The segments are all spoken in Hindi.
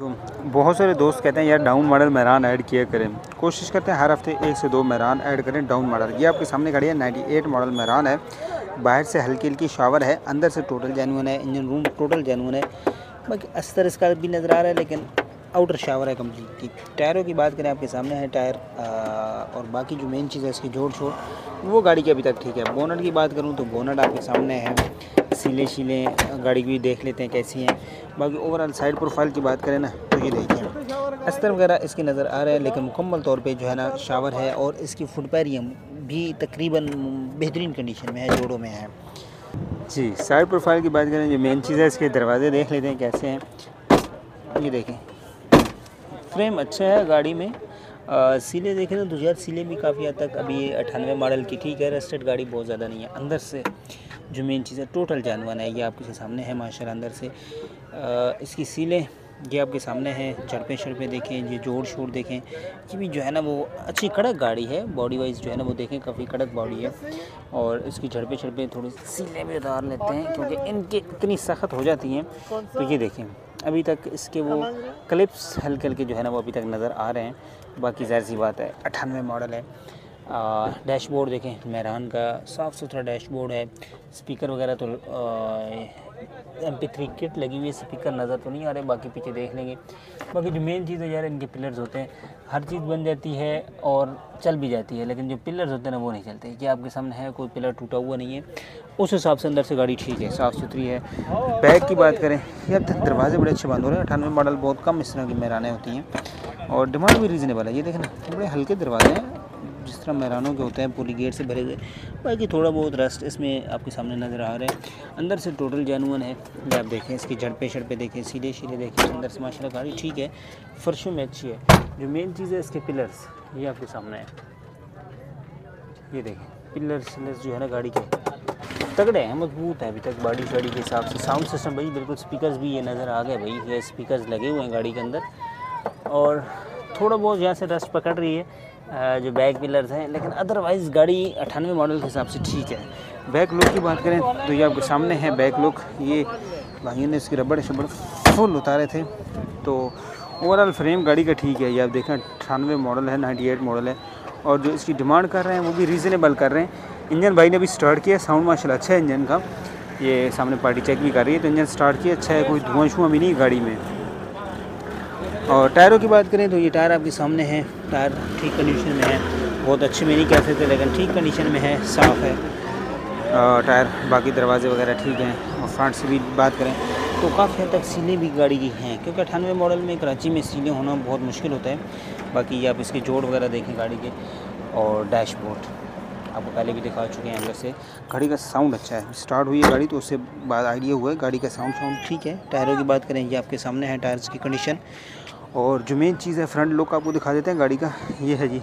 तो बहुत सारे दोस्त कहते हैं यार डाउन मॉडल मेहरान ऐड किया करें। कोशिश करते हैं हर हफ्ते 1 से 2 मेहरान ऐड करें डाउन मॉडल। ये आपके सामने खड़ी है 98 मॉडल मेहरान है। बाहर से हल्की हल्की शावर है, अंदर से टोटल जेन्युइन है, इंजन रूम टोटल जेन्युइन है। बाकी अस्तर इसका भी नज़र आ रहा है लेकिन आउटर शावर है कम्प्लीटली। टायरों की बात करें आपके सामने है टायर और बाकी जो मेन चीज़ है इसकी जोड़ छोड़ वो गाड़ी की अभी तक ठीक है। बोनट की बात करूँ तो बोनट आपके सामने है, सीले शीले गाड़ी की देख लेते हैं कैसी हैं। बाकी ओवरऑल साइड प्रोफाइल की बात करें ना तो ये देखिए अस्तर वगैरह इसके नज़र आ रहे हैं लेकिन मुकम्मल तौर पे जो है ना शावर है और इसकी फुट पैरियम भी तकरीबन बेहतरीन कंडीशन में है, जोड़ों में है जी। साइड प्रोफाइल की बात करें जो मेन चीज़ है इसके दरवाजे देख लेते हैं कैसे हैं। ये देखें फ्रेम अच्छा है गाड़ी में। सीले देखें तो यार सीले भी काफ़ी हद तक अभी 98 मॉडल की ठीक है, रस्टेड गाड़ी बहुत ज़्यादा नहीं है। अंदर से जो मेन चीज़ है टोटल जानवन है, ये आपके सामने है माशाल्लाह। अंदर से इसकी सीलें ये आपके सामने हैं। झड़पे शड़पे देखें, ये जोड़ शोड़ देखें, ये भी जो है ना वो अच्छी कड़क गाड़ी है। बॉडी वाइज जो है ना वो देखें काफ़ी कड़क बॉडी है। और इसकी झड़पे शड़पे थोड़ी सीलें भी उतार लेते हैं क्योंकि इनकी इतनी सख्त हो जाती हैं। तो ये देखें अभी तक इसके वो क्लिप्स हल्के हल्के जो है ना वो अभी तक नज़र आ रहे हैं। बाकी ज़ाहिर सी बात है 98 मॉडल है। डैशबोर्ड देखें मेहरान का साफ़ सुथरा डैशबोर्ड है। स्पीकर वगैरह तो MP3 किट लगी हुई है, स्पीकर नज़र तो नहीं आ रहे, बाकी पीछे देख लेंगे। बाकी जो मेन चीज़ है यार इनके पिलर्स होते हैं, हर चीज़ बन जाती है और चल भी जाती है लेकिन जो पिलर्स होते हैं ना वो नहीं चलते। ये आपके सामने है, कोई पिलर टूटा हुआ नहीं है, उस हिसाब से अंदर से गाड़ी ठीक है, साफ़ सुथरी है। बैग की बात करें यार दरवाजे बड़े अच्छे बंद हो रहे हैं। 98 मॉडल बहुत कम इस तरह की मेहरानें होती हैं और डिमांड भी रीज़नेबल है। ये देखें ना बड़े हल्के दरवाजे हैं जिस तरह मेहरानों के होते हैं, पूरी गेट से भरे हुए। बाकी थोड़ा बहुत रस्ट इसमें आपके सामने नज़र आ रहा है। अंदर से टोटल जेन्युइन है। ये आप देखें इसकी झड़पे शड़पे देखें, सीधे शीले देखें, अंदर से माशाल्लाह गाड़ी ठीक है, फर्शों में अच्छी है। जो मेन चीज़ है इसके पिलर्स ये आपके सामने है। ये देखें पिलर्स जो है ना गाड़ी के तगड़े हैं, मजबूत है अभी तक बॉडी शाड़ी के हिसाब से। साउंड सिस्टम भाई बिल्कुल, स्पीकर्स भी ये नज़र आ गए भाई, ये स्पीकर्स लगे हुए हैं गाड़ी के अंदर। और थोड़ा बहुत यहाँ से रस्ट पकड़ रही है जो बैक पिलर्स हैं, लेकिन अदरवाइज़ गाड़ी 98 मॉडल के हिसाब से ठीक है। बैक लुक की बात करें तो ये आपके सामने है बैक लुक। ये भाइयों ने इसकी रबड़ शबड़ फुल उतारे थे। तो ओवरऑल फ्रेम गाड़ी का ठीक है। ये आप देखें 98 मॉडल है, 98 मॉडल है और जो इसकी डिमांड कर रहे हैं वो भी रीज़नेबल कर रहे हैं। इंजन भाई ने भी स्टार्ट किया, साउंड माशाल्लाह अच्छा है इंजन का। ये सामने पार्टी चेक भी कर रही है तो इंजन स्टार्ट किया अच्छा है, कोई धुआं शुआं भी नहीं गाड़ी में। और टायरों की बात करें तो ये टायर आपके सामने है, टायर ठीक कंडीशन में है, बहुत अच्छे में नहीं कह सकते लेकिन ठीक कंडीशन में है, साफ़ है टायर। बाकी दरवाजे वगैरह ठीक हैं। और फ्रंट से भी बात करें तो काफ़ी हद तक सीलें भी गाड़ी की हैं क्योंकि 98 मॉडल में कराची में सीलें होना बहुत मुश्किल होता है। बाकी ये आप इसके जोड़ वगैरह देखें गाड़ी के। और डैशबोर्ड आपको पहले भी दिखा चुके हैं। अंदर से गाड़ी का साउंड अच्छा है, स्टार्ट हुई है गाड़ी तो उससे बाद आइडिया हुआ है गाड़ी का साउंड ठीक है। टायरों की बात करें ये आपके सामने है टायर्स की कंडीशन। और जो मेन चीज़ है फ्रंट लुक आपको दिखा देते हैं गाड़ी का। ये है जी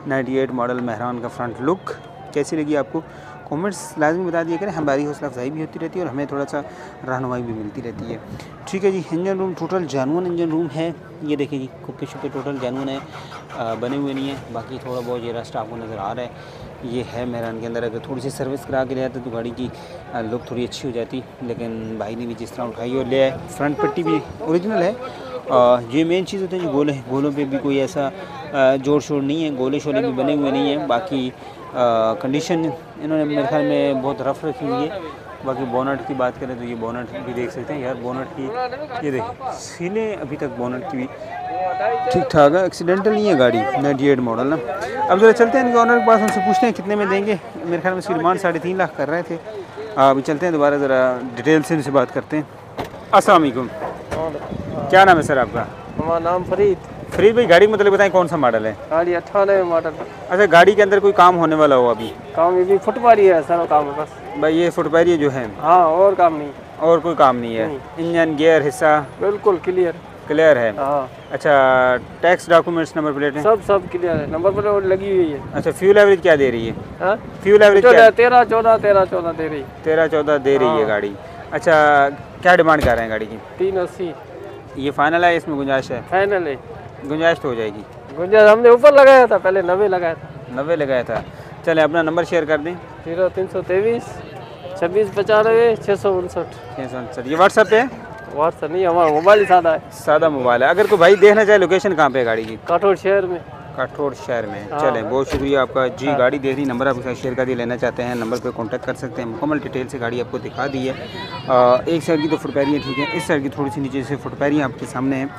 98 मॉडल मेहरान का फ्रंट लुक। कैसी लगी आपको कमेंट्स लाजमी बता दिया करें, हमारी हौसला अफजाई भी होती रहती है और हमें थोड़ा सा रहनुमाई भी मिलती रहती है। ठीक है जी। Engine room total genuine engine room है। ये देखिए जी कुप्पे शुप्पे टोटल जेन्युइन है, बने हुए नहीं है। बाकी थोड़ा बहुत ये रस्ट आपको नज़र आ रहा है, ये है मेहरान के अंदर। अगर थोड़ी सी सर्विस करा के ले आते तो गाड़ी की लुक थोड़ी अच्छी हो जाती, लेकिन भाई ने भी जिस तरह उठाई और ले आए। फ्रंट पट्टी भी ओरिजिनल है। ये मेन चीज़ होती है जो गोले हैं, गोलों पे भी कोई ऐसा जोड़ शोड़ नहीं है, गोले शोले भी बने हुए नहीं हैं। बाकी कंडीशन इन्होंने मेरे ख्याल में बहुत रफ़ रखी हुई है। बाकी बोनट की बात करें तो ये बोनट भी देख सकते हैं यार, बोनट की ये देखें सीलें अभी तक बोनट की भी ठीक ठाक है, एक्सीडेंटल नहीं है गाड़ी। 98 मॉडल ना। अब ज़रा चलते हैं इनके ऑनर के पास, उनसे पूछते हैं कितने में देंगे। मेरे ख्याल में इसकी डिमांड 3.5 लाख कर रहे थे। अभी चलते हैं दोबारा ज़रा डिटेल से इनसे बात करते हैं। अस्सलाम वालेकुम, क्या नाम है सर आपका? हमारा नाम फरीद। फरीद भाई गाड़ी मतलब बताएं कौन सा मॉडल है? गाड़ी 98 मॉडल। अच्छा गाड़ी के अंदर कोई काम होने वाला हो अभी? काम ये भी फुटपारी है, सारा काम है बस भाई। ये फुटपारी जो है? हाँ, और काम नहीं। और कोई काम नहीं है? इंजन गियर हिस्सा बिल्कुल क्लियर है। हाँ। अच्छा टैक्स डॉक्यूमेंट्स नंबर प्लेट सब क्लियर है, नंबर प्लेट लगी हुई है। अच्छा फ्यूल एवरेज क्या दे रही है? हाँ? फ्यूल एवरेज क्या? 13-14 दे रही। 13-14 दे रही है गाड़ी। अच्छा क्या डिमांड कर रहे हैं गाड़ी की? 380। ये फाइनल है, इसमें गुंजाइश है? फाइनल है, गुंजाइश तो हो जाएगी। गुंजाइश हमने ऊपर लगाया था, पहले 90 लगाया था। 90 लगाया था। चले अपना नंबर शेयर कर दें। 0323 2695 659। ये व्हाट्सएप पे है? व्हाट्सएप नहीं, हमारा मोबाइल ही सादा है। सादा मोबाइल है। अगर कोई भाई देखना चाहे लोकेशन कहाँ पे है गाड़ी की? काठौड़ शहर में। काठौड़ शहर में। हाँ। चलें, बहुत शुक्रिया आपका जी। गाड़ी देख रही, नंबर आपके साथ शेयर कर दिए, लेना चाहते हैं नंबर पे कांटेक्ट कर सकते हैं। मुकम्मल डिटेल से गाड़ी आपको दिखा दी है। एक साइड की तो फुटपैरियाँ ठीक है, इस साइड की थोड़ी सी नीचे से फुटपैरियाँ आपके सामने हैं,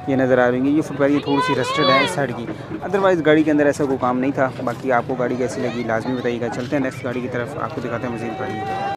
ये नज़र आ रही हैं। ये फुटपैरियाँ थोड़ी सी रस्टेड है इस साइड की, अदरवाइज़ गाड़ी के अंदर ऐसा कोई काम नहीं था। बाकी आपको गाड़ी कैसी लगी लाजमी बताइएगा। चलते हैं नेक्स्ट गाड़ी की तरफ, आपको दिखाते हैं मज़ीद गाड़ी।